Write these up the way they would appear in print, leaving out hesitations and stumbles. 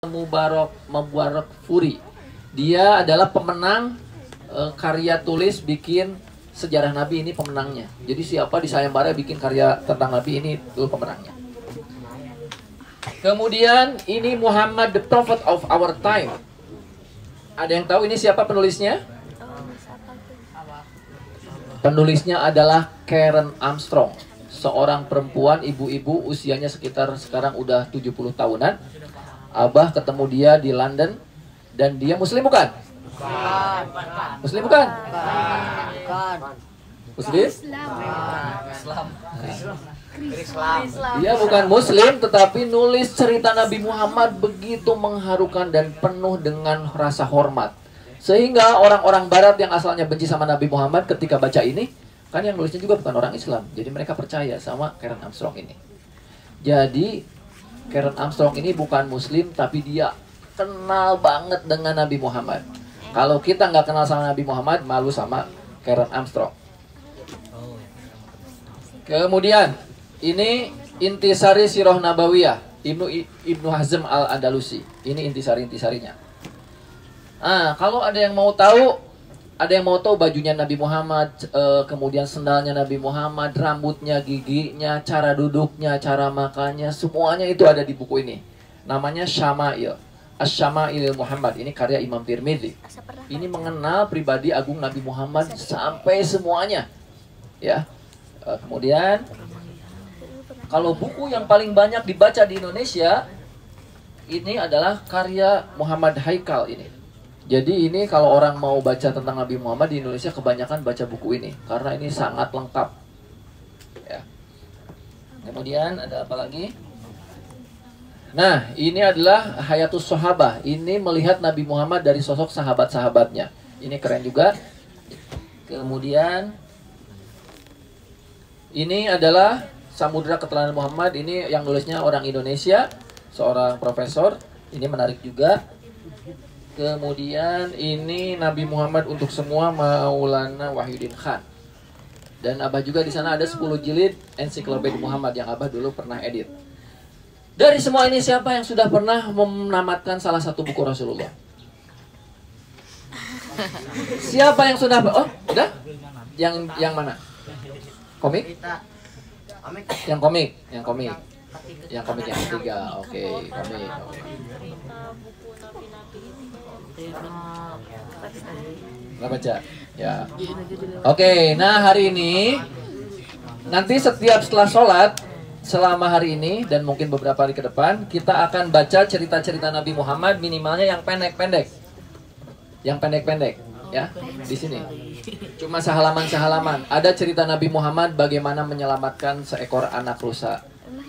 Mubarak Furi. Dia adalah pemenang karya tulis bikin sejarah Nabi, ini pemenangnya. Jadi siapa di sayembara bikin karya tentang Nabi, ini dulu pemenangnya. Kemudian ini Muhammad the Prophet of our time. Ada yang tahu ini siapa penulisnya? Penulisnya adalah Karen Armstrong, seorang perempuan ibu-ibu usianya sekitar sekarang udah 70 tahunan. Abah ketemu dia di London dan dia Muslim bukan? Muslim bukan? Muslim? Dia bukan Muslim tetapi nulis cerita Nabi Muhammad begitu mengharukan dan penuh dengan rasa hormat. Sehingga orang-orang barat yang asalnya benci sama Nabi Muhammad ketika baca ini, kan yang nulisnya juga bukan orang Islam. Jadi mereka percaya sama Karen Armstrong ini. Jadi Karen Armstrong ini bukan Muslim, tapi dia kenal banget dengan Nabi Muhammad. Kalau kita nggak kenal sama Nabi Muhammad, malu sama Karen Armstrong. Kemudian, ini Intisari Sirah Nabawiyah, Ibnu Hazm Al-Andalusi. Ini intisarinya. Kalau ada yang mau tahu bajunya Nabi Muhammad, kemudian sendalnya Nabi Muhammad, rambutnya, giginya, cara duduknya, cara makannya, semuanya itu ada di buku ini. Namanya Syama'il, Asy-Syama'il Muhammad. Ini karya Imam Tirmidzi. Ini mengenal pribadi agung Nabi Muhammad sampai semuanya. Ya. Kemudian kalau buku yang paling banyak dibaca di Indonesia ini adalah karya Muhammad Haikal ini. Jadi ini kalau orang mau baca tentang Nabi Muhammad di Indonesia kebanyakan baca buku ini karena ini sangat lengkap. Ya. Kemudian ada apa lagi? Nah, ini adalah Hayatus Sahabah. Ini melihat Nabi Muhammad dari sosok sahabat-sahabatnya. Ini keren juga. Kemudian ini adalah Samudra Keteladanan Muhammad. Ini yang nulisnya orang Indonesia, seorang profesor. Ini menarik juga. Kemudian ini Nabi Muhammad untuk semua, Maulana Wahyudin Khan. Dan Abah juga di sana ada 10 jilid Ensiklopedia Muhammad yang Abah dulu pernah edit. Dari semua ini siapa yang sudah pernah menamatkan salah satu buku Rasulullah? Siapa yang sudah? Oh, udah? Yang mana? Komik? Yang komik. Yang komik yang ketiga. Oke, komik. Nggak baca? Ya. Oke, nah hari ini nanti setelah sholat selama hari ini dan mungkin beberapa hari ke depan kita akan baca cerita-cerita Nabi Muhammad, minimalnya yang pendek-pendek. Yang pendek-pendek ya di sini. Cuma sehalaman-sehalaman. Ada cerita Nabi Muhammad bagaimana menyelamatkan seekor anak rusa.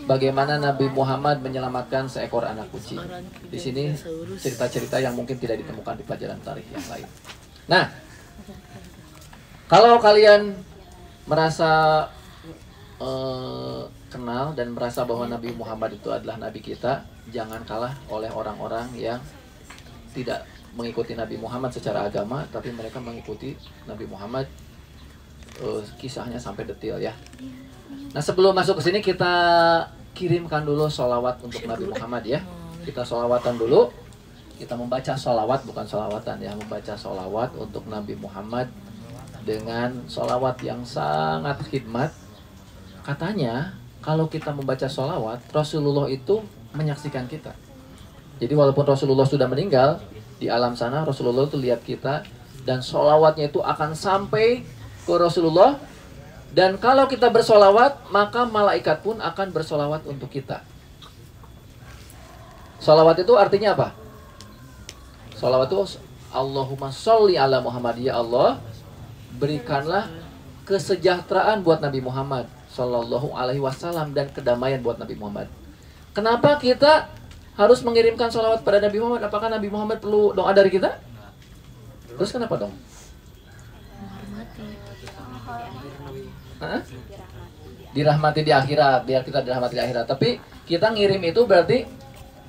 Bagaimana Nabi Muhammad menyelamatkan seekor anak kucing. Di sini cerita-cerita yang mungkin tidak ditemukan di pelajaran tarikh yang lain. Nah, kalau kalian merasa kenal dan merasa bahwa Nabi Muhammad itu adalah Nabi kita, jangan kalah oleh orang-orang yang tidak mengikuti Nabi Muhammad secara agama, tapi mereka mengikuti Nabi Muhammad kisahnya sampai detail ya. Nah, sebelum masuk ke sini kita kirimkan dulu sholawat untuk Nabi Muhammad ya. Kita sholawatan dulu. Kita membaca sholawat, bukan sholawatan ya, membaca sholawat untuk Nabi Muhammad dengan sholawat yang sangat khidmat. Katanya kalau kita membaca sholawat, Rasulullah itu menyaksikan kita. Jadi walaupun Rasulullah sudah meninggal di alam sana, Rasulullah itu lihat kita dan sholawatnya itu akan sampai ke Rasulullah. Dan kalau kita bersolawat, maka malaikat pun akan bersolawat untuk kita. Solawat itu artinya apa? Solawat itu Allahumma sholli ala Muhammad. Ya Allah, berikanlah kesejahteraan buat Nabi Muhammad Sallallahu Alaihi Wasallam dan kedamaian buat Nabi Muhammad. Kenapa kita harus mengirimkan solawat pada Nabi Muhammad? Apakah Nabi Muhammad perlu doa dari kita? Terus kenapa dong? Dirahmati di akhirat, biar kita dirahmati di akhirat. Tapi kita ngirim itu berarti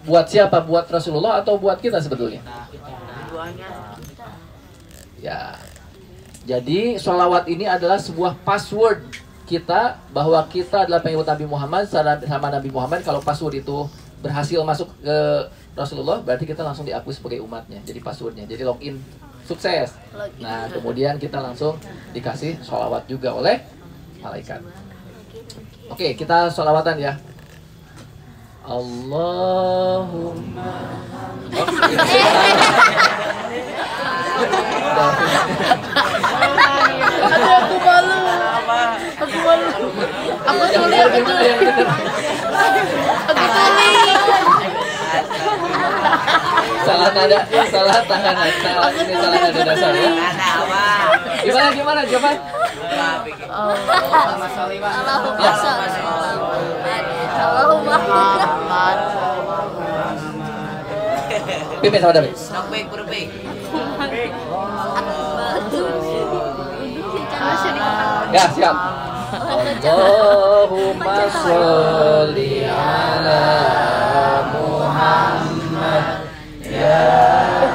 buat siapa? Buat Rasulullah atau buat kita sebetulnya? Ya. Jadi sholawat ini adalah sebuah password kita bahwa kita adalah pengikut Nabi Muhammad sama Nabi Muhammad. Kalau password itu berhasil masuk ke Rasulullah, berarti kita langsung diakui sebagai umatnya, jadi passwordnya, jadi login sukses. Nah, kemudian kita langsung dikasih sholawat juga oleh malaikat. Oke, kita sholawatan ya. Allahumma. Aduh, aku malu. Aku malu. Aku tuli. Aku tuli. Salah nada, salah tangan, salah ini salah nada dasar ya. Gimana coba? Allahumma sholli wa Allahumma Pimpin sama David. Ya, siap. Allahumma sholli ala Muhammad ya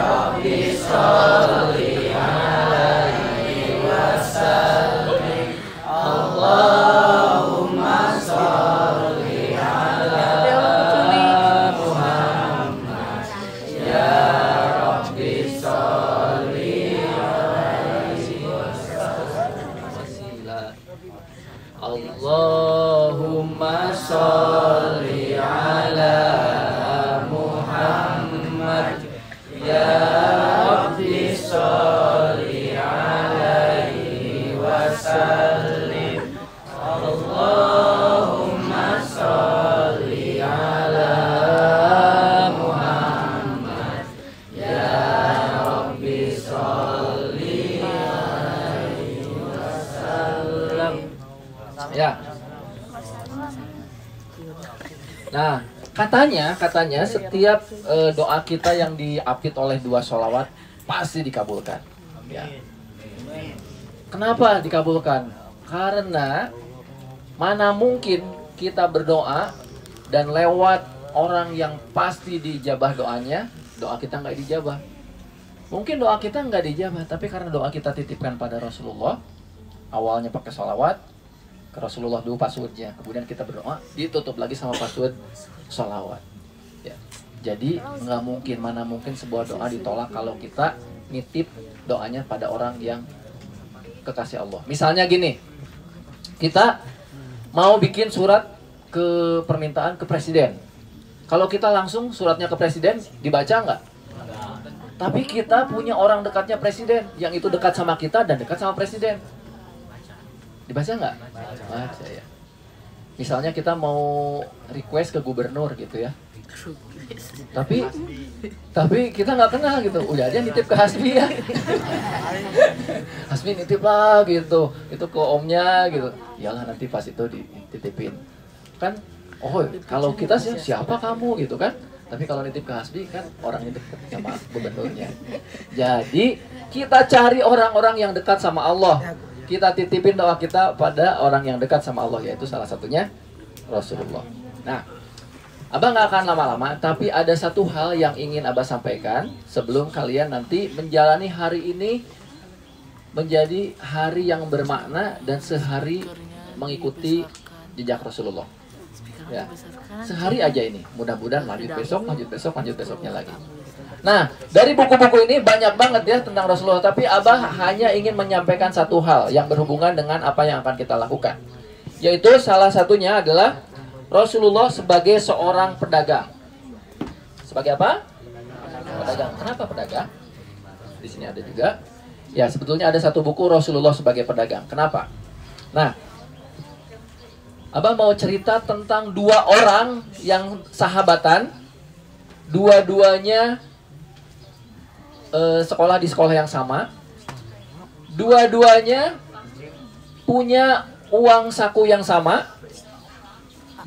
Rabbi sholli alaihi wasallim. Allahumma sholli ala Muhammad ya Rabbi sholli alaihi wasallam. Allahumma sholli ala Muhammad ya Rabbi sholli alaihi wasallim. Allahumma sholli ala Muhammad ya Rabbi sholli alaihi wasallam. Ya. Nah, katanya setiap doa kita yang diapit oleh 2 sholawat pasti dikabulkan. Ya. Kenapa dikabulkan? Karena mana mungkin kita berdoa dan lewat orang yang pasti dijabah doanya, doa kita nggak dijabah. Mungkin doa kita nggak dijabah, tapi karena doa kita titipkan pada Rasulullah, awalnya pakai sholawat, ke Rasulullah dulu passwordnya, kemudian kita berdoa, ditutup lagi sama password sholawat. Ya. Jadi nggak mungkin, mana mungkin sebuah doa ditolak kalau kita nitip doanya pada orang yang kekasih Allah. Misalnya gini, kita mau bikin surat ke permintaan ke presiden. Kalau kita langsung suratnya ke presiden, dibaca nggak? Tapi kita punya orang dekatnya presiden, yang itu dekat sama kita dan dekat sama presiden. Dibaca nggak? Baca ya. Misalnya kita mau request ke gubernur gitu ya. Tapi kita nggak kenal gitu. Udah aja nitip ke Hasbi ya. Hasbi nitip lah gitu. Itu ke omnya gitu. Iyalah nanti pas itu dititipin. Kan, oh kalau kita sih siapa kamu gitu kan. Tapi kalau nitip ke Hasbi kan orang yang dekat sama gubernurnya. Jadi kita cari orang-orang yang dekat sama Allah. Kita titipin doa kita pada orang yang dekat sama Allah, yaitu salah satunya Rasulullah. Nah, Abah nggak akan lama-lama, tapi ada satu hal yang ingin Abah sampaikan sebelum kalian nanti menjalani hari ini menjadi hari yang bermakna dan sehari mengikuti jejak Rasulullah. Ya, sehari aja ini. Mudah-mudahan lanjut besoknya lagi. Nah, dari buku-buku ini banyak banget ya tentang Rasulullah, tapi Abah hanya ingin menyampaikan satu hal yang berhubungan dengan apa yang akan kita lakukan. Yaitu salah satunya adalah Rasulullah sebagai seorang pedagang. Sebagai apa? Pedagang. Kenapa pedagang? Di sini ada juga. Ya, sebetulnya ada satu buku Rasulullah sebagai pedagang. Kenapa? Nah, Abah mau cerita tentang 2 orang yang sahabatan. Dua-duanya sekolah di sekolah yang sama. Dua-duanya punya uang saku yang sama.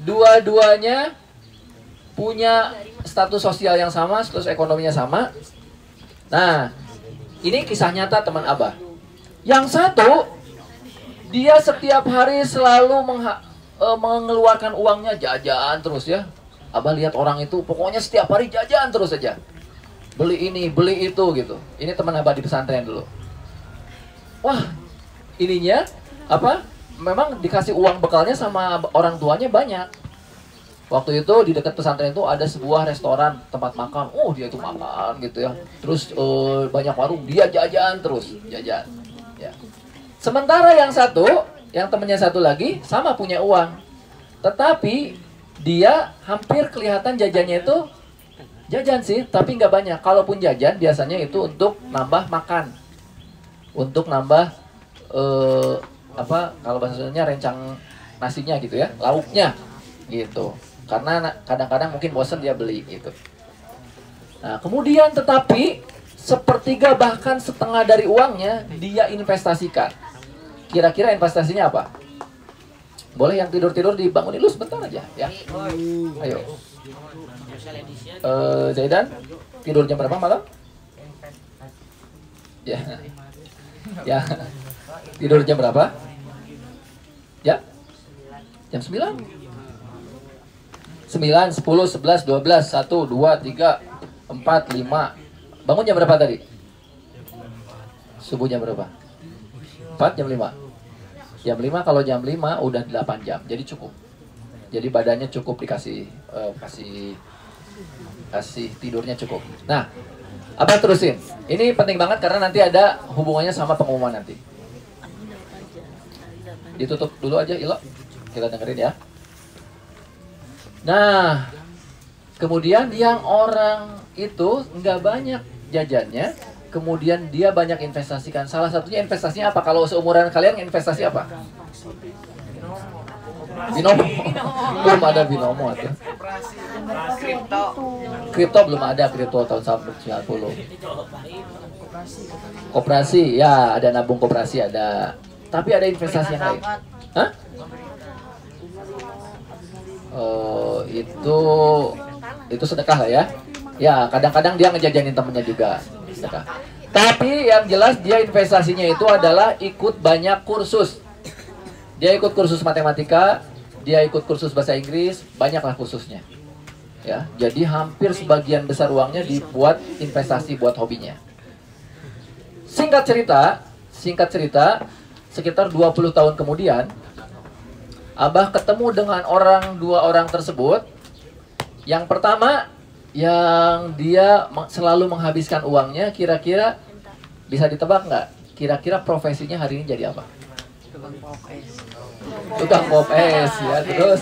Dua-duanya punya status sosial yang sama, status ekonominya sama. Nah, ini kisah nyata teman Abah. Yang satu, dia setiap hari selalu mengeluarkan uangnya jajan terus ya. Abah lihat orang itu pokoknya setiap hari jajan terus saja. Beli ini, beli itu gitu. Ini teman Abah di pesantren dulu. Wah, ininya apa? Memang dikasih uang bekalnya sama orang tuanya banyak. Waktu itu di dekat pesantren itu ada sebuah restoran tempat makan. Oh, dia itu makan gitu ya. Terus banyak warung, dia jajan terus, jajan. Ya. Sementara yang satu, yang temennya satu lagi sama punya uang. Tetapi dia hampir kelihatan jajannya itu jajan sih, tapi nggak banyak. Kalaupun jajan biasanya itu untuk nambah makan. Untuk nambah kalau bahasanya rencang nasinya gitu ya, lauknya gitu. Karena kadang-kadang mungkin bosan dia beli gitu. Nah, kemudian tetapi sepertiga bahkan setengah dari uangnya dia investasikan. Kira-kira investasinya apa? Boleh yang tidur-tidur dibangunin dulu sebentar aja ya. Ayo. Zaidan, tidur jam berapa malam? Ya. Ya. Tidur jam berapa? Ya. Jam 9. 9, 10, 11, 12, 1, 2, 3, 4, 5. Bangun jam berapa tadi? Subuh jam berapa? 4, jam 5. Jam 5, kalau jam 5 udah 8 jam. Jadi cukup. Jadi badannya cukup dikasih kasih tidurnya cukup. Nah, apa terusin? Ini penting banget karena nanti ada hubungannya sama pengumuman nanti. Ditutup dulu aja, Ilo. Kita dengerin ya. Nah, kemudian yang orang itu nggak banyak jajannya, kemudian dia banyak investasikan. Salah satunya investasinya apa? Kalau seumuran kalian investasi apa? Binomo. Belum ada binomo atau? Kripto belum ada, kripto tahun 90. Koperasi, ya ada nabung koperasi ada. Tapi ada investasi yang lain. Hah? Itu sedekah lah ya. Ya, kadang-kadang dia ngejajanin temennya juga sedekah. Tapi yang jelas dia investasinya itu adalah ikut banyak kursus. Dia ikut kursus matematika, dia ikut kursus bahasa Inggris, banyaklah kursusnya. Ya, jadi hampir sebagian besar uangnya dibuat investasi buat hobinya. Singkat cerita, sekitar 20 tahun kemudian Abah ketemu dengan dua orang tersebut. Yang pertama, yang dia selalu menghabiskan uangnya, kira-kira bisa ditebak nggak? Kira-kira profesinya hari ini jadi apa? Tukang pop es ya, terus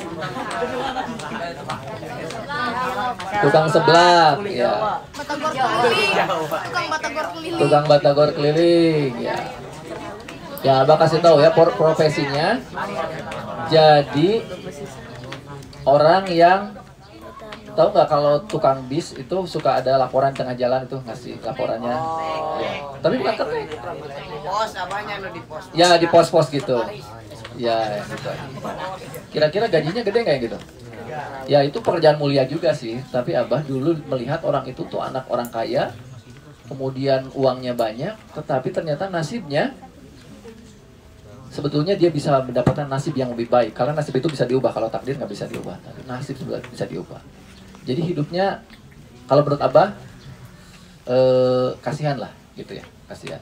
tukang seblak ya, tukang batagor keliling ya. Ya, Abah kasih tahu ya profesinya. Jadi orang yang tahu nggak kalau tukang bis itu suka ada laporan tengah jalan itu ngasih laporannya. Ya. Tapi bukan kerja. Pos apanya di pos? Ya di pos-pos gitu. Ya gitu. Kira-kira gajinya gede nggak gitu? Ya itu pekerjaan mulia juga sih. Tapi Abah dulu melihat orang itu tuh anak orang kaya, kemudian uangnya banyak, tetapi ternyata nasibnya sebetulnya dia bisa mendapatkan nasib yang lebih baik. Karena nasib itu bisa diubah, kalau takdir nggak bisa diubah. Tapi nasib bisa diubah. Jadi hidupnya, kalau menurut Abah, kasihan lah, gitu ya, kasihan.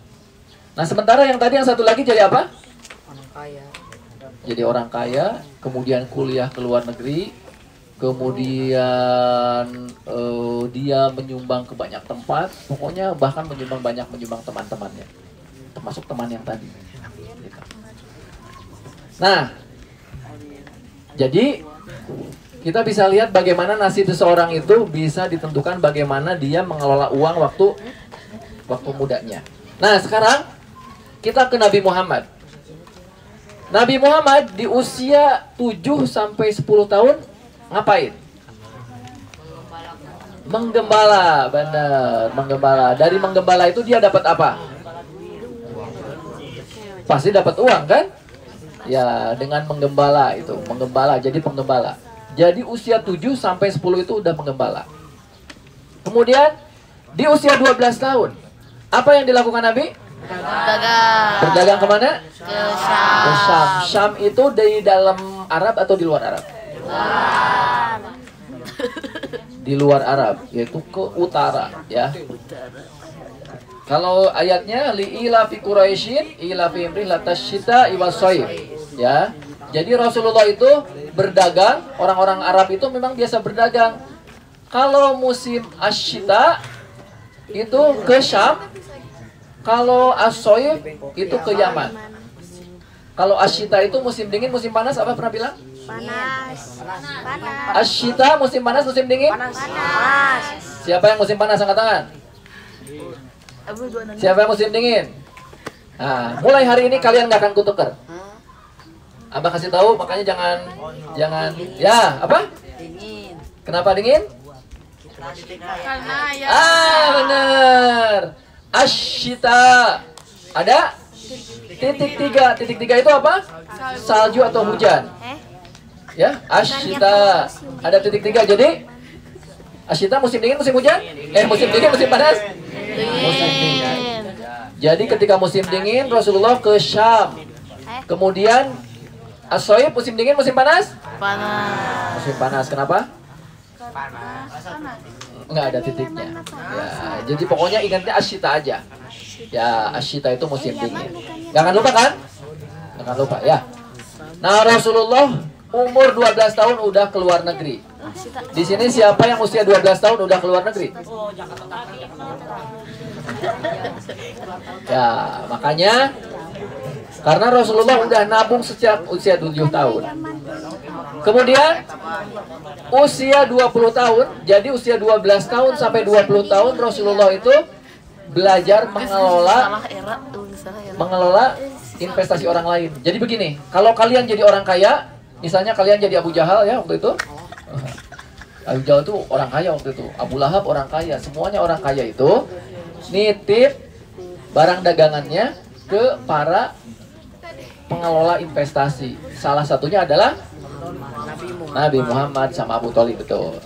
Nah sementara yang tadi yang satu lagi jadi apa? Orang kaya. Jadi orang kaya, kemudian kuliah ke luar negeri, kemudian dia menyumbang ke banyak tempat, pokoknya bahkan menyumbang teman-temannya, termasuk teman yang tadi. Nah, jadi kita bisa lihat bagaimana nasib seseorang itu bisa ditentukan bagaimana dia mengelola uang waktu mudanya. Nah, sekarang kita ke Nabi Muhammad. Nabi Muhammad di usia 7 sampai 10 tahun ngapain? Menggembala, benar, menggembala. Dari menggembala itu dia dapat apa? Pasti dapat uang kan? Ya, dengan menggembala itu, menggembala, jadi penggembala. Jadi usia 7 sampai 10 itu udah menggembala. Kemudian di usia 12 tahun, apa yang dilakukan Nabi? Berdagang. Berdagang kemana? Ke Syam. Ke Syam. Syam itu di dalam Arab atau di luar Arab? Di luar Arab, yaitu ke utara, ya. Kalau ayatnya li'ila fi Quraisyin ila fi imri latasyita iwasoir, ya. Jadi Rasulullah itu berdagang, orang-orang Arab itu memang biasa berdagang. Kalau musim asyita itu ke Syam, kalau as-soyif itu ke Yaman. Kalau asyita itu musim dingin, musim panas apa pernah bilang? Panas. Asyita musim panas, musim dingin? Panas. Siapa yang musim panas angkat tangan? Siapa yang musim dingin? Nah, mulai hari ini kalian nggak akan kutuker. Abah kasih tahu, makanya jangan ya apa? Dingin. Kenapa dingin? Karena ya. Benar. Asyita. Ada titik tiga. Titik tiga itu apa? Salju atau hujan. Ya, asyita. Ada titik tiga. Jadi asyita musim dingin, musim hujan? Musim dingin, musim panas? Musim dingin. Jadi ketika musim dingin Rasulullah ke Syam. Kemudian as-soyib musim dingin, musim panas? Panas. Musim panas. Kenapa? Nggak ada titiknya. Ya, jadi pokoknya ingatnya asyita aja. Ya, asyita itu musim dingin. Nggak akan lupa kan? Nggak akan lupa ya. Nah, Rasulullah umur 12 tahun udah keluar negeri. Di sini siapa yang usia 12 tahun udah keluar negeri? Ya, makanya karena Rasulullah udah nabung sejak usia 7 tahun. Kemudian usia 20 tahun, jadi usia 12 tahun sampai 20 tahun Rasulullah itu belajar mengelola investasi orang lain. Jadi begini, kalau kalian jadi orang kaya, misalnya kalian jadi Abu Jahal ya waktu itu. Abu Jahal itu orang kaya waktu itu. Abu Lahab orang kaya, semuanya orang kaya itu nitip barang dagangannya ke para pengelola investasi. Salah satunya adalah Nabi Muhammad sama Abu Thalib, betul.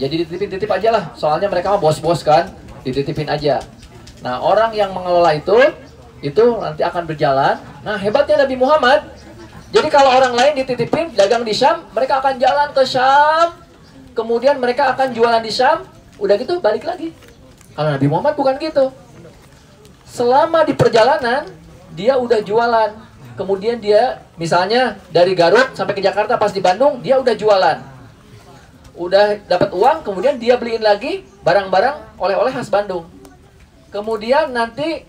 Jadi dititip aja lah, soalnya mereka mah bos-bos kan, dititipin aja. Nah, orang yang mengelola itu nanti akan berjalan. Nah, hebatnya Nabi Muhammad. Jadi kalau orang lain dititipin dagang di Syam, mereka akan jalan ke Syam. Kemudian mereka akan jualan di Syam, udah gitu balik lagi. Kalau Nabi Muhammad bukan gitu. Selama di perjalanan dia udah jualan. Kemudian dia misalnya dari Garut sampai ke Jakarta, pas di Bandung dia udah jualan. Udah dapat uang, kemudian dia beliin lagi barang-barang oleh-oleh khas Bandung. Kemudian nanti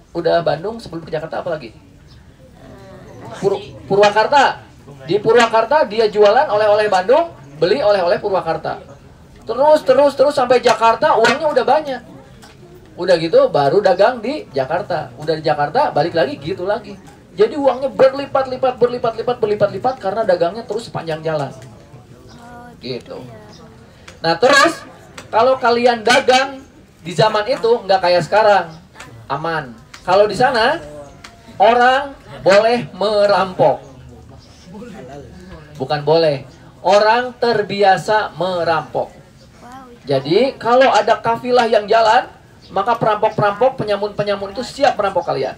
udah Bandung sebelum ke Jakarta apa lagi? Purwakarta. Di Purwakarta dia jualan oleh-oleh Bandung, beli oleh-oleh Purwakarta. Terus sampai Jakarta uangnya udah banyak. Udah gitu baru dagang di Jakarta. Udah di Jakarta balik lagi gitu lagi. Jadi uangnya berlipat-lipat karena dagangnya terus sepanjang jalan. Gitu. Nah, terus kalau kalian dagang di zaman itu nggak kayak sekarang, aman. Kalau di sana orang boleh merampok. Bukan boleh. Orang terbiasa merampok. Jadi kalau ada kafilah yang jalan, maka perampok-perampok, penyamun-penyamun itu siap merampok kalian.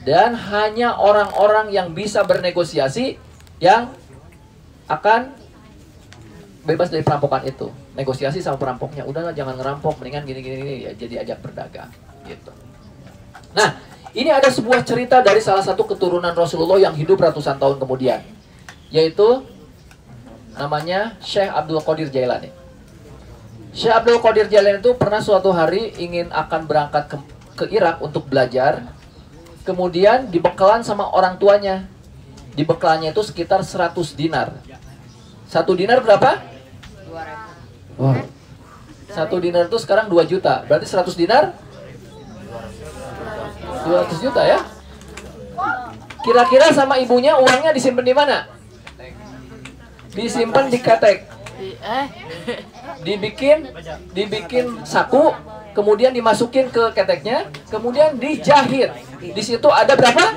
Dan hanya orang-orang yang bisa bernegosiasi yang akan bebas dari perampokan itu. Negosiasi sama perampoknya, udahlah jangan ngerampok, mendingan gini-gini ya, jadi ajak berdagang gitu. Nah, ini ada sebuah cerita dari salah satu keturunan Rasulullah yang hidup ratusan tahun kemudian, yaitu namanya Syekh Abdul Qadir Jailani. Syekh Abdul Qadir Jailani itu pernah suatu hari ingin akan berangkat ke Irak untuk belajar. Kemudian dibekalan sama orang tuanya. Dibekalannya itu sekitar 100 dinar. 1 dinar berapa? 2.000. Wow. 1 dinar itu sekarang 2 juta. Berarti 100 dinar 200 juta ya. Kira-kira sama ibunya uangnya disimpan di mana? Disimpan di ketek. Dibikin saku, kemudian dimasukin ke keteknya, kemudian dijahit. Di situ ada berapa?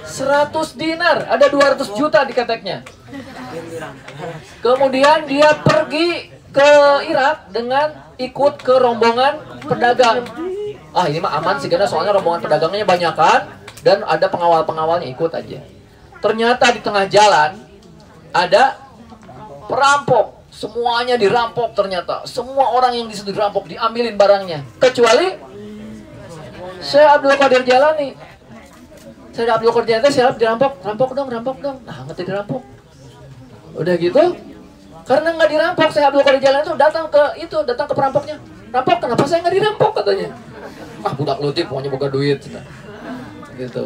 100 dinar, ada 200 juta di keteknya. Kemudian dia pergi ke Irak dengan ikut ke rombongan pedagang. Ah, ini mah aman sih karena soalnya rombongan pedagangnya banyak kan, dan ada pengawal-pengawalnya, ikut aja. Ternyata di tengah jalan ada perampok. Semuanya dirampok ternyata. Semua orang yang disitu dirampok, diambilin barangnya. Kecuali Syekh Abdul Qadir Jailani. Saya Abdul Qadir Jailani siap dirampok, rampok dong. Nah, ngerti dirampok. Udah gitu, karena nggak dirampok, saya Abdul Qadir Jailani itu datang ke perampoknya. Rampok, kenapa saya nggak dirampok katanya? Ah, budak lutik pokoknya buka duit. Gitu.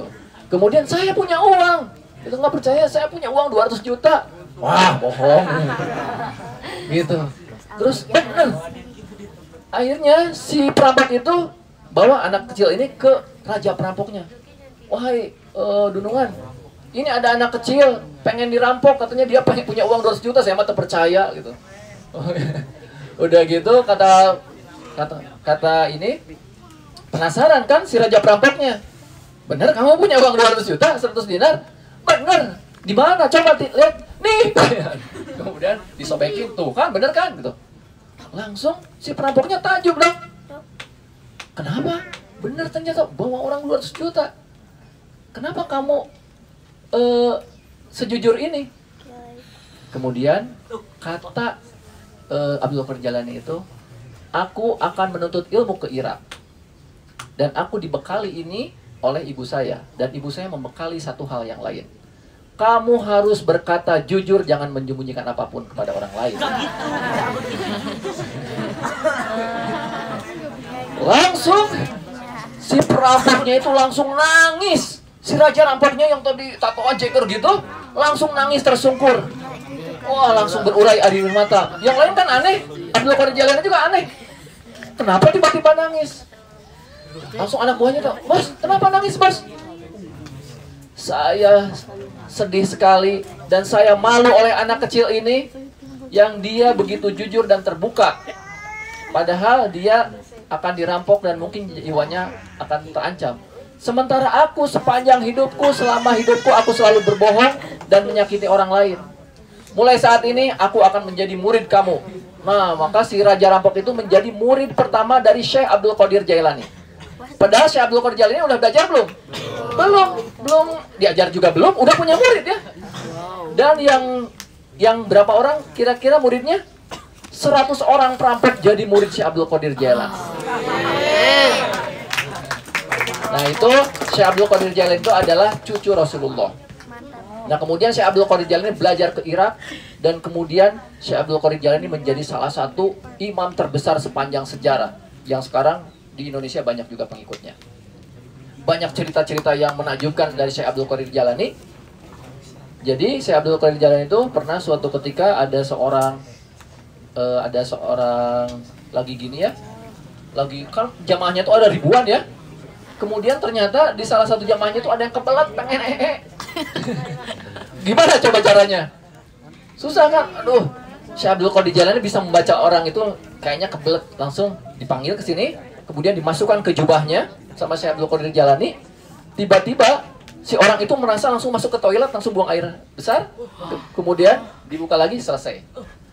Kemudian saya punya uang. Itu nggak percaya, saya punya uang 200 juta. Wah, bohong. Gitu. Terus bener. Akhirnya si perampok itu bawa anak kecil ini ke raja perampoknya. Wahai Dunungan, ini ada anak kecil pengen dirampok, katanya dia pengen punya uang 200 juta, saya mah terpercaya gitu. Udah gitu kata ini penasaran kan si raja perampoknya. Bener kamu punya uang 200 juta, 100 dinar? Bener. Di mana? Coba lihat. Nih. Kemudian disobekin, tuh kan bener kan gitu. Langsung si perampoknya takjub dong. Kenapa? Bener ternyata bawa orang 200 juta. Kenapa kamu sejujur ini? Kemudian kata Abdul Qadir Jailani itu, aku akan menuntut ilmu ke Irak. Dan aku dibekali ini oleh ibu saya. Dan ibu saya membekali satu hal yang lain. Kamu harus berkata jujur, jangan menyembunyikan apapun kepada orang lain. Langsung si perampoknya itu langsung nangis. Si raja rampoknya yang tadi tatoan ceker gitu, langsung nangis tersungkur. Wah, langsung berurai air mata. Yang lain kan aneh, Abdul Qadir Jailani juga aneh. Kenapa tiba-tiba nangis? Langsung anak buahnya tuh, bos, kenapa nangis bos? Saya sedih sekali dan saya malu oleh anak kecil ini yang dia begitu jujur dan terbuka. Padahal dia akan dirampok dan mungkin jiwanya akan terancam. Sementara aku sepanjang hidupku, selama hidupku aku selalu berbohong dan menyakiti orang lain. Mulai saat ini aku akan menjadi murid kamu. Nah, maka si raja rampok itu menjadi murid pertama dari Syekh Abdul Qadir Jailani. Padahal Syekh Abdul Qadir Jailani udah belajar belum? Belum diajar juga belum, udah punya murid ya. Dan yang berapa orang kira-kira muridnya? 100 orang perampok jadi murid Syekh Abdul Qadir Jailani. Nah, itu Syekh Abdul Qadir Jailani itu adalah cucu Rasulullah. Nah, kemudian Syekh Abdul Qadir Jailani belajar ke Irak dan kemudian Syekh Abdul Qadir Jailani menjadi salah satu imam terbesar sepanjang sejarah yang sekarang di Indonesia banyak juga pengikutnya. Banyak cerita-cerita yang menakjubkan dari Syekh Abdul Qadir Jailani. Jadi Syekh Abdul Qadir Jailani itu pernah suatu ketika ada seorang lagi gini ya, lagi kan jamaahnya tuh ada ribuan ya. Kemudian ternyata di salah satu jamaahnya tuh ada yang kebelet pengen Gimana coba caranya? Susah kan? Aduh, Syekh Abdul Qadir Jailani bisa membaca orang itu kayaknya kebelet, langsung dipanggil ke sini, kemudian dimasukkan ke jubahnya sama Syekh Abdul Qadir Jailani. Tiba-tiba si orang itu merasa langsung masuk ke toilet, langsung buang air besar, kemudian dibuka lagi, selesai.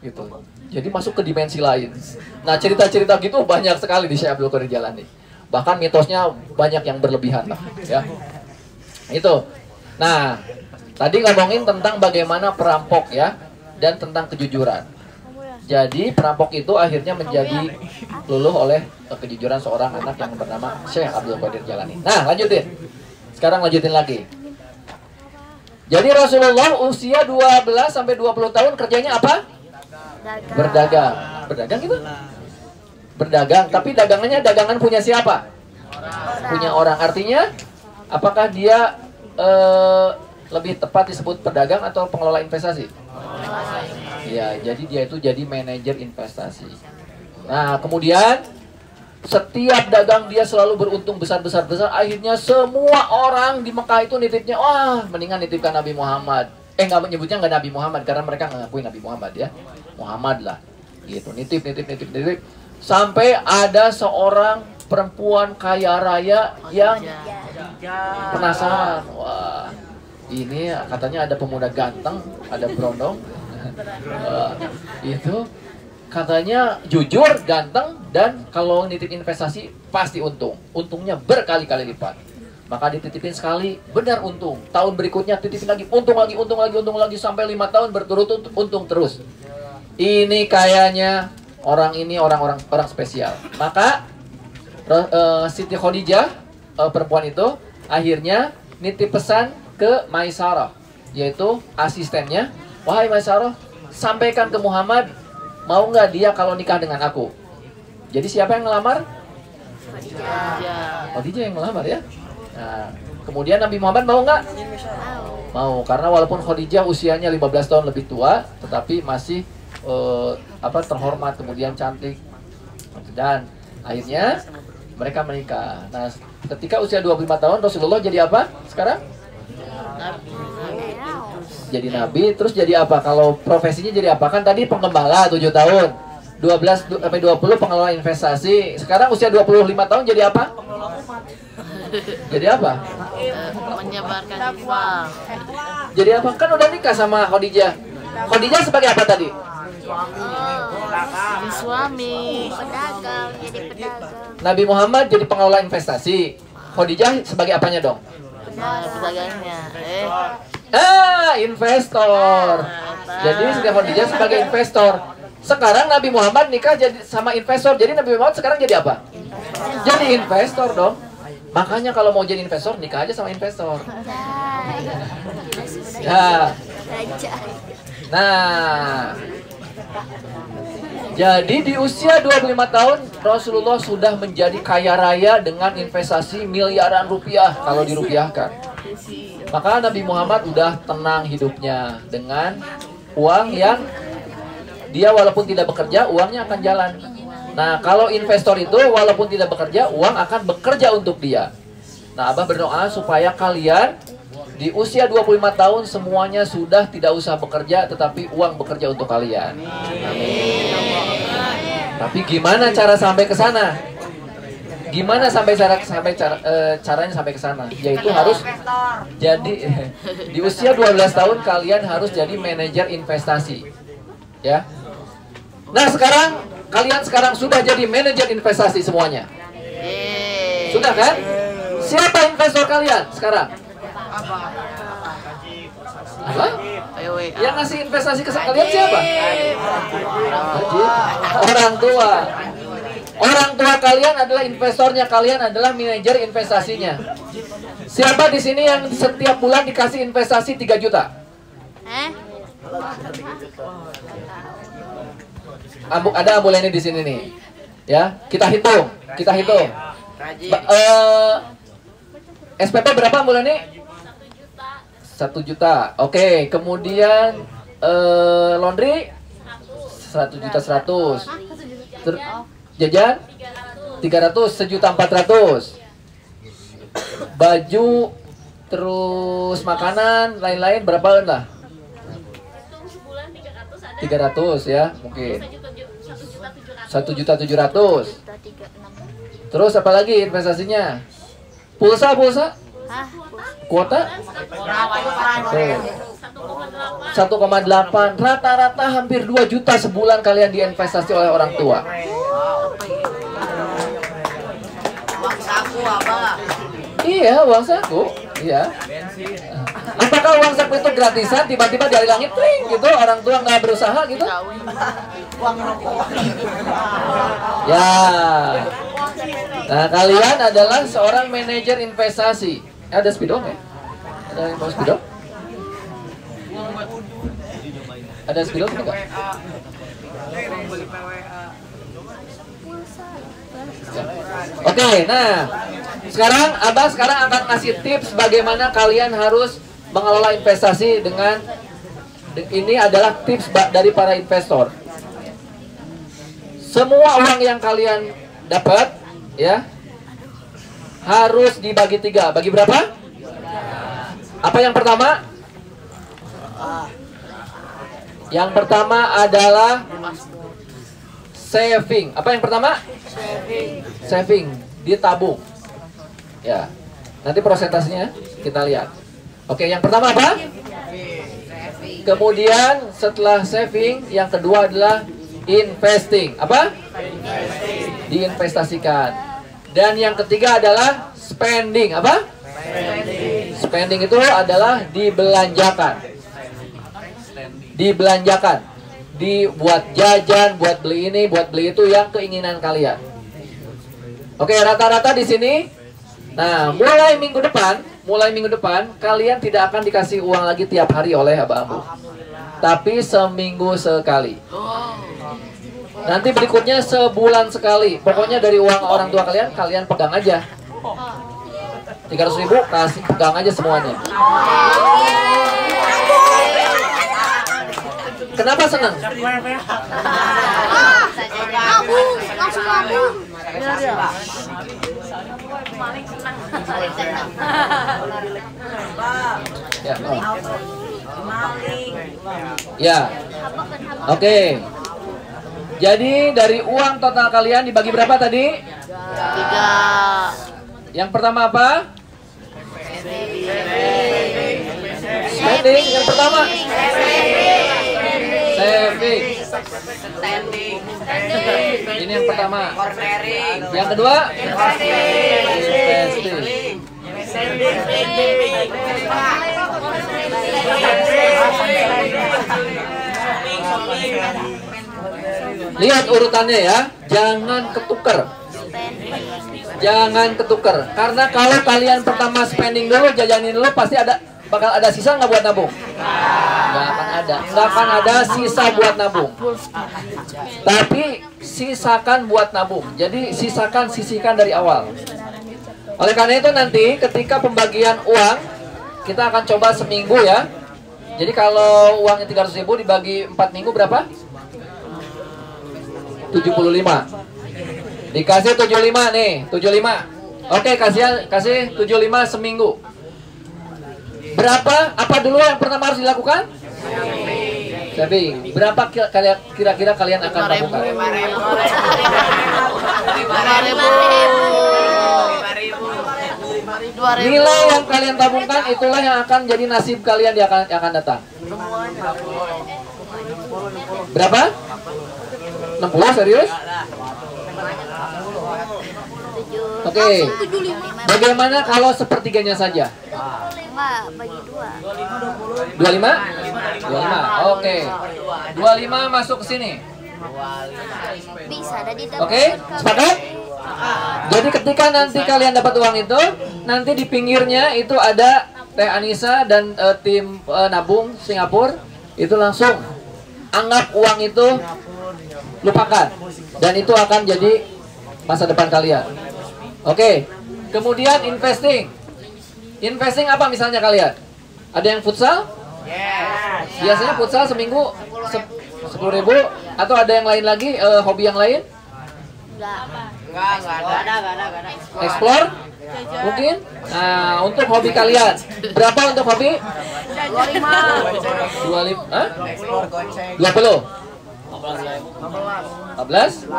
Gitu. Jadi masuk ke dimensi lain. Nah, cerita-cerita gitu banyak sekali di Syekh Abdul Qadir Jailani. Bahkan mitosnya banyak yang berlebihan lah, ya. Itu. Nah, tadi ngomongin tentang bagaimana perampok ya, dan tentang kejujuran. Jadi perampok itu akhirnya menjadi luluh oleh kejujuran seorang anak yang bernama Syekh Abdul Qadir Jailani. Nah, lanjutin. Sekarang lanjutin lagi. Jadi Rasulullah usia 12 sampai 20 tahun kerjanya apa? Berdagang. Berdagang gitu? Berdagang, tapi dagangannya dagangan punya siapa? Punya orang. Artinya apakah dia lebih tepat disebut pedagang atau pengelola investasi? Ya, jadi dia itu jadi manajer investasi. Nah, kemudian setiap dagang dia selalu beruntung besar-besar. Akhirnya semua orang di Mekah itu nitipnya, wah, mendingan nitipkan Nabi Muhammad. Nggak menyebutnya nggak Nabi Muhammad karena mereka nggak ngakuin Nabi Muhammad ya. Muhammad lah. Gitu, nitip. Sampai ada seorang perempuan kaya raya yang penasaran. Wah, ini katanya ada pemuda ganteng, ada berondong. Itu katanya jujur, ganteng, dan kalau nitip investasi pasti untung. Untungnya berkali-kali lipat. Maka dititipin sekali, benar untung. Tahun berikutnya titipin lagi, untung lagi sampai 5 tahun berturut-turut untung terus. Ini kayaknya orang ini orang spesial. Maka Siti Khadijah perempuan itu akhirnya nitip pesan ke Maisarah, yaitu asistennya. Wahai Maisarah, sampaikan ke Muhammad, mau nggak dia kalau nikah dengan aku? Jadi siapa yang ngelamar? Khadijah yang ngelamar ya. Nah, kemudian Nabi Muhammad mau nggak? Mau, karena walaupun Khadijah usianya 15 tahun lebih tua, tetapi masih terhormat, kemudian cantik. Dan akhirnya mereka menikah. Nah, ketika usia 25 tahun Rasulullah jadi apa sekarang? Jadi nabi. Terus jadi apa? Kalau profesinya jadi apa? Kan tadi penggembala 7 tahun, 12 sampai 20 pengelola investasi. Sekarang usia 25 tahun jadi apa? Jadi apa? Menyebarkan uang. Jadi apa? Kan udah nikah sama Khadijah. Khadijah sebagai apa tadi? Suami. Pedagang, jadi pedagang. Nabi Muhammad jadi pengelola investasi. Khadijah sebagai apanya dong? Pedagangnya. Investor. Jadi Khadijah sebagai investor. Sekarang Nabi Muhammad nikah jadi sama investor. Jadi Nabi Muhammad sekarang jadi apa? Jadi investor dong. Makanya kalau mau jadi investor nikah aja sama investor. Ya. Nah, jadi di usia 25 tahun Rasulullah sudah menjadi kaya raya dengan investasi miliaran rupiah kalau dirupiahkan. Maka Nabi Muhammad udah tenang hidupnya dengan uang yang dia walaupun tidak bekerja, uangnya akan jalan. Nah, kalau investor itu walaupun tidak bekerja, uang akan bekerja untuk dia. Nah, Abah berdoa supaya kalian di usia 25 tahun semuanya sudah tidak usah bekerja, tetapi uang bekerja untuk kalian. Amin. Tapi gimana cara sampai ke sana? Gimana caranya sampai ke sana? Yaitu harus jadi di usia 12 tahun kalian harus jadi manajer investasi. Ya. Nah, kalian sekarang sudah jadi manajer investasi semuanya. Sudah kan? Siapa investor kalian sekarang? Apa? Yang ngasih investasi ke kalian siapa? Orang tua. Orang tua kalian adalah investornya, kalian adalah manajer investasinya. Siapa di sini yang setiap bulan dikasih investasi 3 juta? Ada Abu Leni di sini nih. Ya, kita hitung. SPP berapa Abu Leni? 1 juta. Oke, kemudian laundry 1.100.000. Jajan 300, 1.400.000. Baju terus makanan lain-lain berapa lah? 300 ya, mungkin 1.700.000. Terus apa lagi investasinya? Pulsa? Kuota? 1,8. Rata-rata hampir 2 juta sebulan kalian diinvestasi oleh orang tua. Uang saku apa? Iya, uang saku. Iya. Apakah uang saku itu gratisan? Tiba-tiba dari langit, tring, gitu, orang tua nggak berusaha gitu? Ya. Nah, kalian adalah seorang manajer investasi. Ada spidol nggak? Ada yang mau spidol? Ada spidol enggak? Oke, nah sekarang Abah akan ngasih tips bagaimana kalian harus mengelola investasi dengan ini adalah tips dari para investor. Semua uang yang kalian dapat ya harus dibagi 3. Bagi berapa? Apa yang pertama? Yang pertama adalah saving. Apa yang pertama? Saving. Ditabung. Ya. Nanti prosentasenya kita lihat. Oke, yang pertama apa? Kemudian setelah saving, yang kedua adalah investing. Apa? Diinvestasikan. Dan yang ketiga adalah spending. Apa? Spending itu adalah dibelanjakan. Dibuat jajan, buat beli ini, buat beli itu yang keinginan kalian. Oke, rata-rata di sini Nah, mulai minggu depan kalian tidak akan dikasih uang lagi tiap hari oleh abah-abu. Tapi seminggu sekali. Nanti berikutnya sebulan sekali. Pokoknya dari uang orang tua kalian pegang aja. 300.000 kasih, pegang aja semuanya. Kenapa senang? Nabung, langsung nabung. Ya. Oh. Ya. Oke. Jadi dari uang total kalian dibagi berapa tadi? 3. Yang pertama apa? Spending. Yang pertama saving. Ini yang pertama. Yang kedua investing. Lihat urutannya ya, jangan ketuker. Jangan ketuker, karena kalau kalian pertama spending dulu, jajanin dulu, pasti bakal ada sisa nggak buat nabung? Nggak akan ada sisa buat nabung. Tapi sisakan buat nabung. Jadi sisihkan dari awal. Oleh karena itu nanti ketika pembagian uang, kita akan coba seminggu ya. Jadi kalau uangnya 300.000 dibagi 4 minggu berapa? 75. Dikasih 75 nih, 75. Oke, kasih 75 seminggu. Berapa? Apa dulu yang pertama harus dilakukan? Saving. Berapa kira-kira kalian akan lakukan? 5.000. Nilai yang kalian tabungkan itulah yang akan jadi nasib kalian yang akan datang. Berapa? 60 serius? Oke. Bagaimana kalau sepertiganya saja? 5 bagi 2. 25? 25. Oke. 25 masuk ke sini. Bisa ada di dalam. Oke, sepakat? Jadi ketika nanti kalian dapat uang itu, nanti di pinggirnya itu ada Teh Anissa dan tim nabung Singapura. Itu langsung anggap uang itu lupakan, dan itu akan jadi masa depan kalian. Oke, kemudian investing. Investing apa misalnya kalian? Ada yang futsal? Biasanya futsal seminggu 10.000, atau ada yang lain lagi, hobi yang lain? Enggak ada. Explore? Mungkin? Nah, untuk hobi kalian, berapa untuk hobi? 25. Hah? 20. 14?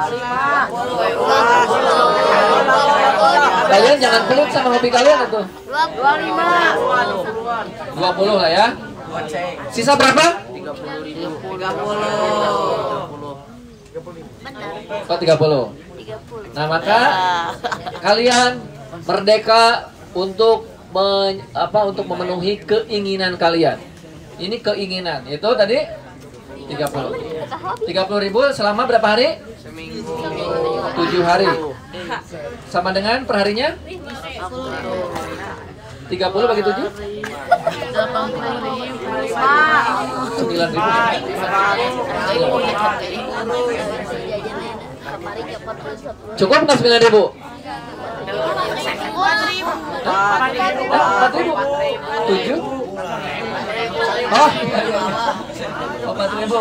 Kalian jangan pelit sama hobi kalian itu. 20 lah ya. Sisa berapa? 30. Oh, 30. Nah, maka kalian merdeka untuk untuk memenuhi keinginan kalian. Ini keinginan. Itu tadi 30. 30.000 selama berapa hari? 7 hari. Sama dengan perharinya? 30 bagi 7? 9.000. Cukup nggak 9.000? 4.000? 7? Oh, 4.000.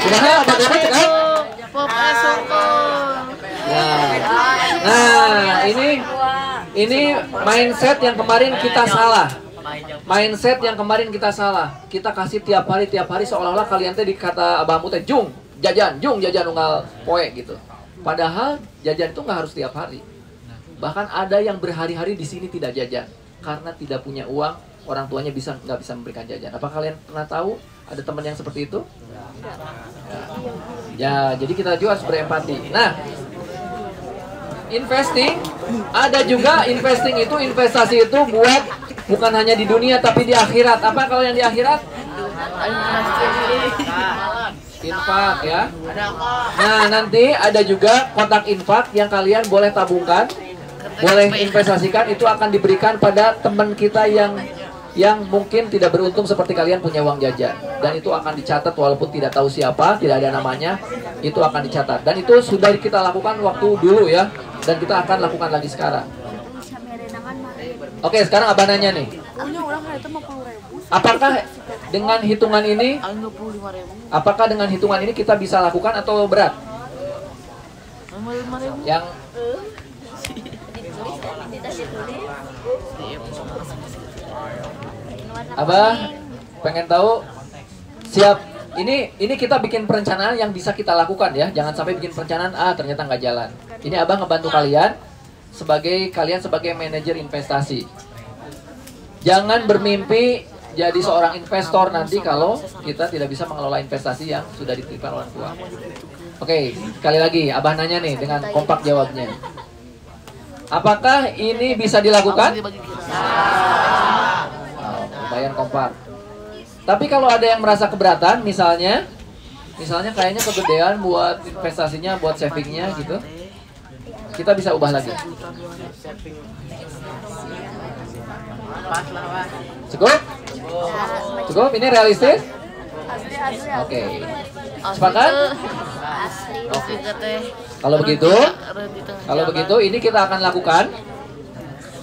Udah, 4.000 cukup? Nah, ini mindset yang kemarin kita salah. Mindset yang kemarin kita salah. Kita kasih tiap hari seolah-olah kalian teh dikata abahmu teh jung jajan unggal poe gitu. Padahal jajan itu nggak harus tiap hari. Bahkan ada yang berhari-hari di sini tidak jajan karena tidak punya uang, orang tuanya nggak bisa memberikan jajan. Apa kalian pernah tahu ada teman yang seperti itu? Ya, jadi kita juga harus berempati. Nah, investing, ada juga investing itu, investasi itu buat bukan hanya di dunia tapi di akhirat. Apa kalau yang di akhirat? infak ya. Nah, nanti ada juga kotak infak yang kalian boleh tabungkan, boleh investasikan, itu akan diberikan pada teman kita yang mungkin tidak beruntung seperti kalian punya uang jajan. Dan itu akan dicatat walaupun tidak tahu siapa, tidak ada namanya, itu akan dicatat. Dan itu sudah kita lakukan waktu dulu ya, dan kita akan lakukan lagi sekarang. Oke, sekarang abah nanya nih. Apakah dengan hitungan ini, kita bisa lakukan atau berat? Yang Abah pengen tahu, siap. Ini kita bikin perencanaan yang bisa kita lakukan ya. Jangan sampai bikin perencanaan ternyata nggak jalan. Ini Abah ngebantu kalian sebagai manajer investasi. Jangan bermimpi jadi seorang investor nanti kalau kita tidak bisa mengelola investasi yang sudah dititipkan orang tua. Oke, sekali lagi Abah nanya nih dengan kompak jawabnya. Apakah ini bisa dilakukan? Lumayan kompak. Tapi kalau ada yang merasa keberatan, misalnya kayaknya kegedean buat investasinya, buat savingnya gitu, kita bisa ubah lagi. Cukup? Cukup? Ini realistis? Oke. Sepakat? Oke. Kalau begitu ini kita akan lakukan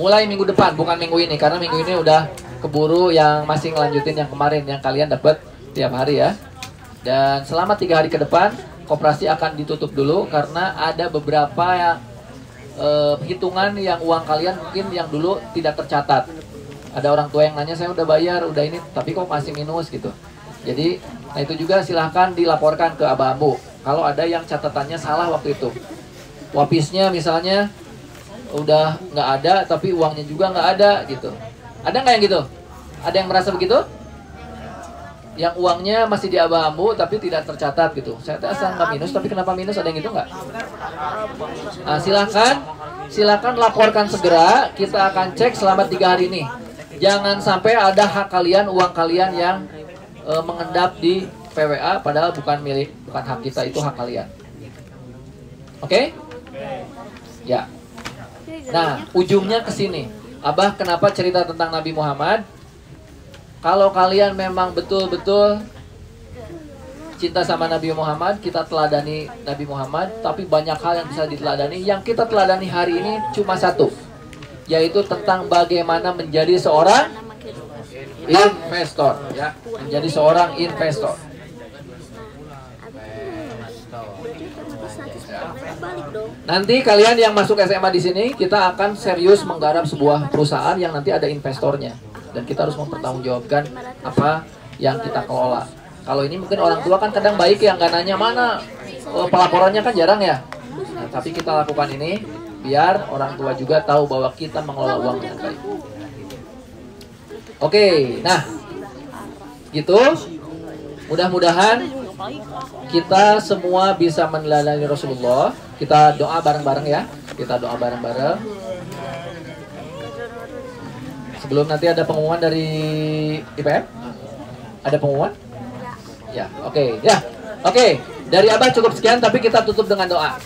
mulai minggu depan, bukan minggu ini, karena minggu ini udah keburu yang masih ngelanjutin yang kemarin yang kalian dapat tiap hari ya. Dan selama 3 hari ke depan koperasi akan ditutup dulu karena ada beberapa hitungan yang uang kalian mungkin yang dulu tidak tercatat. Ada orang tua yang nanya, saya udah bayar, udah ini, tapi kok masih minus gitu. Jadi, nah itu juga silahkan dilaporkan ke Abah Ambu. Kalau ada yang catatannya salah waktu itu. Wapisnya misalnya udah nggak ada, tapi uangnya juga nggak ada gitu. Ada nggak yang gitu? Ada yang merasa begitu? Yang uangnya masih di Abah Ambu, tapi tidak tercatat gitu. Saya asal nggak minus, tapi kenapa minus? Ada yang gitu nggak? Nah, silakan laporkan segera. Kita akan cek selama 3 hari ini. Jangan sampai ada hak kalian, uang kalian yang mengendap di PWA padahal bukan hak kita, itu hak kalian. Oke? Ya. Nah, ujungnya ke sini. Abah kenapa cerita tentang Nabi Muhammad? Kalau kalian memang betul-betul cinta sama Nabi Muhammad, kita teladani Nabi Muhammad, tapi banyak hal yang bisa diteladani. Yang kita teladani hari ini cuma satu, yaitu tentang bagaimana menjadi seorang investor, ya, menjadi seorang investor. Nanti kalian yang masuk SMA di sini, kita akan serius menggarap sebuah perusahaan yang nanti ada investornya, dan kita harus mempertanggungjawabkan apa yang kita kelola. Kalau ini mungkin orang tua kan kadang baik ya, nggak nanya mana pelaporannya kan jarang ya. Nah, tapi kita lakukan ini biar orang tua juga tahu bahwa kita mengelola uang dengan baik. Oke, nah gitu. Mudah-mudahan kita semua bisa meneladani Rasulullah. Kita doa bareng-bareng ya. Kita doa bareng-bareng. Sebelum nanti ada pengumuman dari IPM. Ada pengumuman? Ya, oke. Ya, oke. Dari Abah cukup sekian, tapi kita tutup dengan doa.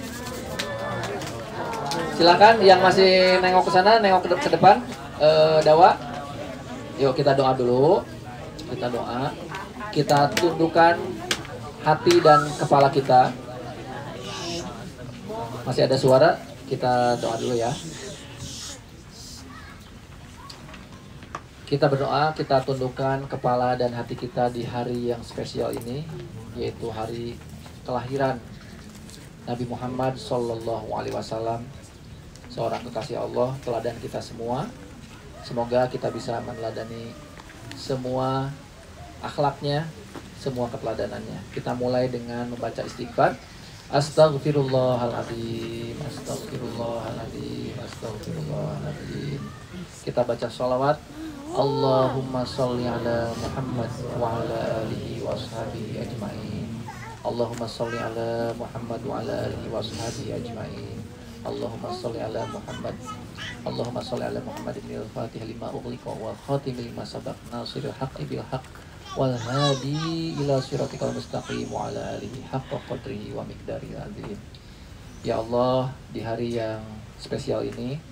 Silakan yang masih nengok ke sana, nengok ke depan. Dawa. Yuk kita doa dulu. Kita doa. Kita tundukkan hati dan kepala kita. Masih ada suara. Kita doa dulu ya. Kita berdoa, kita tundukkan kepala dan hati kita di hari yang spesial ini, yaitu hari kelahiran Nabi Muhammad SAW, seorang kekasih Allah, teladan kita semua. Semoga kita bisa meneladani semua akhlaknya, semua keteladanannya. Kita mulai dengan membaca istighfar. Astaghfirullahaladzim, astaghfirullahaladzim, astaghfirullahaladzim. Kita baca sholawat. Allahumma sholli ala Muhammad wa ala alihi wa ashabihi ajma'in. Allahumma sholli ala Muhammad wa ala alihi wa ashabihi ajma'in. Allahumma sholli ala Muhammad. Allahumma sholli ala Muhammad ibn al-Fatih lima ughliqa wa khatim lima sabaq nasiril haqqi bil haqq wal hadi ila siratikal mustaqim wa ala alihi haqqa qadrihi wa miqdaril azim. Ya Allah, di hari yang spesial ini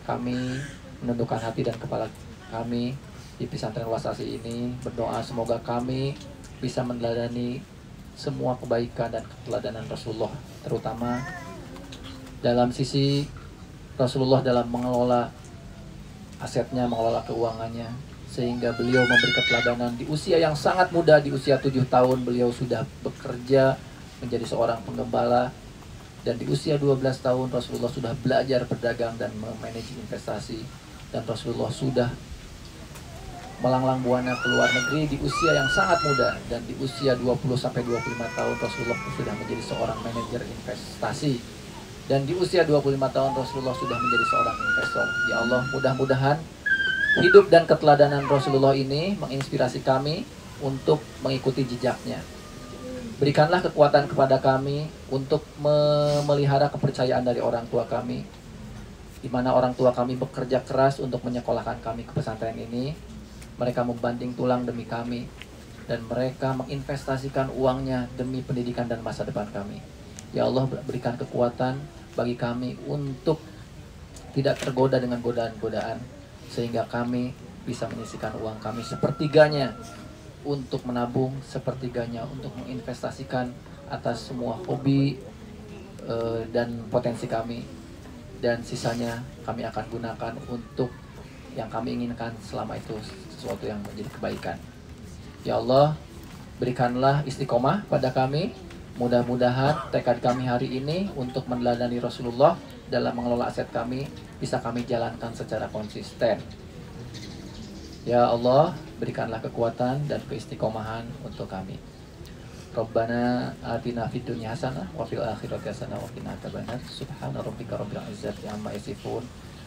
kami menundukkan hati dan kepala kami di pesantren Wasasi ini berdoa semoga kami bisa meneladani semua kebaikan dan keteladanan Rasulullah, terutama dalam sisi Rasulullah dalam mengelola asetnya, mengelola keuangannya, sehingga beliau memberi keteladanan di usia yang sangat muda, di usia 7 tahun beliau sudah bekerja menjadi seorang penggembala, dan di usia 12 tahun Rasulullah sudah belajar berdagang dan memanage investasi, dan Rasulullah sudah melanglang buana ke luar negeri di usia yang sangat muda, dan di usia 20-25 tahun Rasulullah sudah menjadi seorang manajer investasi, dan di usia 25 tahun Rasulullah sudah menjadi seorang investor. Ya Allah, mudah-mudahan hidup dan keteladanan Rasulullah ini menginspirasi kami untuk mengikuti jejaknya. Berikanlah kekuatan kepada kami untuk memelihara kepercayaan dari orang tua kami, di mana orang tua kami bekerja keras untuk menyekolahkan kami ke pesantren ini. Mereka membanting tulang demi kami, dan mereka menginvestasikan uangnya demi pendidikan dan masa depan kami. Ya Allah, berikan kekuatan bagi kami untuk tidak tergoda dengan godaan-godaan, sehingga kami bisa menyisihkan uang kami sepertiganya untuk menabung, sepertiganya untuk menginvestasikan atas semua hobi dan potensi kami, dan sisanya kami akan gunakan untuk yang kami inginkan selama itu sesuatu yang menjadi kebaikan. Ya Allah, berikanlah istiqomah pada kami. Mudah-mudahan tekad kami hari ini untuk meneladani Rasulullah dalam mengelola aset kami bisa kami jalankan secara konsisten. Ya Allah, berikanlah kekuatan dan keistiqomahan untuk kami. Rabbana atina fid dunya hasanah wa fil akhirati hasanah wa qina adzabannar. Subhana rabbika rabbil izzati amma yasifun.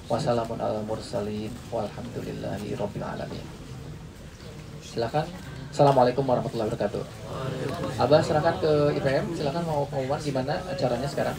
Wassalamun ala mursalin walhamdulillahi rabbil alamin. Silakan. Assalamualaikum warahmatullahi wabarakatuh. Abah silakan ke IPM, silakan mau pengumuman gimana acaranya sekarang.